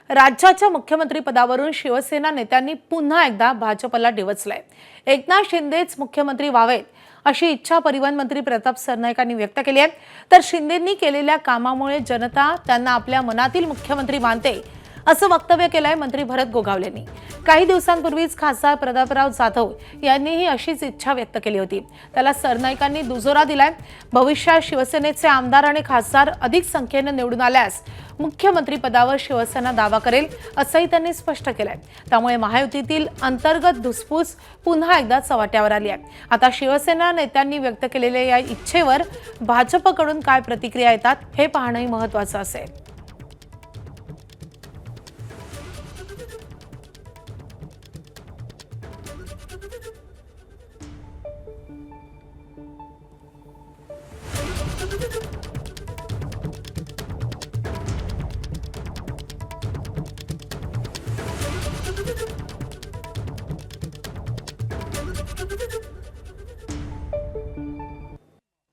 राज्याच्या मुख्यमंत्री पदावरून शिवसेना नेत्यांनी पुन्हा एकदा भाजपला डिवचलंय। एकनाथ शिंदेच मुख्यमंत्री व्हावेत अशी इच्छा परिवहन मंत्री प्रताप सरनाईकांनी व्यक्त केली आहे। तर शिंदेंनी केलेल्या कामामुळे जनता त्यांना आपल्या मनातील मुख्यमंत्री मानते असं वक्तव्य केलंय मंत्री भरत गोगावलेंनी। काही दिवसांपूर्वीच खासदार प्रतापराव जाधव यांनीही अशीच इच्छा व्यक्त केली होती। त्याला सरनाईकांनी दुजोरा दिलाय। भविष्यात शिवसेनेचे आमदार आणि खासदार अधिक संख्येने निवडून आल्यास मुख्यमंत्री पदावर शिवसेना दावा करेल असंही त्यांनी स्पष्ट केलंय। त्यामुळे महायुतीतील अंतर्गत धुसफूस पुन्हा एकदा चव्हाट्यावर आली आहे। आता शिवसेना नेत्यांनी व्यक्त केलेल्या या इच्छेवर भाजपकडून काय प्रतिक्रिया येतात हे पाहणंही महत्त्वाचं असेल।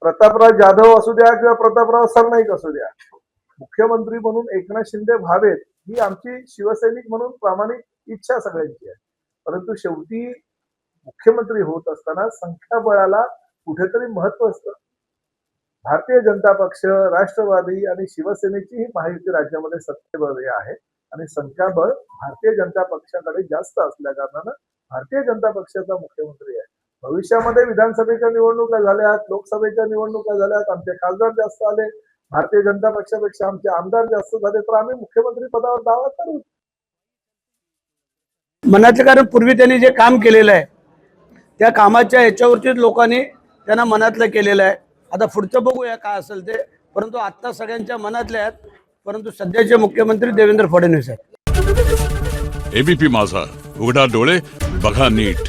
प्रतापराव जाधव असू द्या किंवा प्रतापराव सरनाईक असू द्या, मुख्यमंत्री म्हणून एकनाथ शिंदे व्हावेत ही आमची शिवसैनिक म्हणून प्रामाणिक इच्छा सगळ्यांची आहे। परंतु शेवटी मुख्यमंत्री होत असताना संख्याबळाला कुठेतरी महत्व असतं। भारतीय जनता पक्ष, राष्ट्रवादी आणि शिवसेनेची ही महायुती राज्यामध्ये सत्तेवर आहे आणि संख्याबळ भारतीय जनता पक्षाकडे जास्त असल्या कारणानं भारतीय जनता पक्षाचा मुख्यमंत्री आहे। भविष्यामध्ये विधानसभेच्या निवडणुका झाल्यात, लोकसभेच्या निवडणुका झाल्यात, आमचे खासदार जास्त आले, भारतीय जनता पक्षापेक्षा आमचे आमदार जास्त झाले तर आम्ही मुख्यमंत्री पदावर दावा करू। मनातलं कारण पूर्वी त्यांनी जे काम केलेलं आहे त्या कामाच्या याच्यावरतीच लोकांनी त्यांना मनातलं केलेलं आहे। आता पुढचं बघूया काय असेल ते, परंतु आता सगळ्यांच्या मनातले आहेत। परंतु सध्याचे मुख्यमंत्री देवेंद्र फडणवीस आहेत। एबीपी माझा, उघडा डोळे बघा नीट।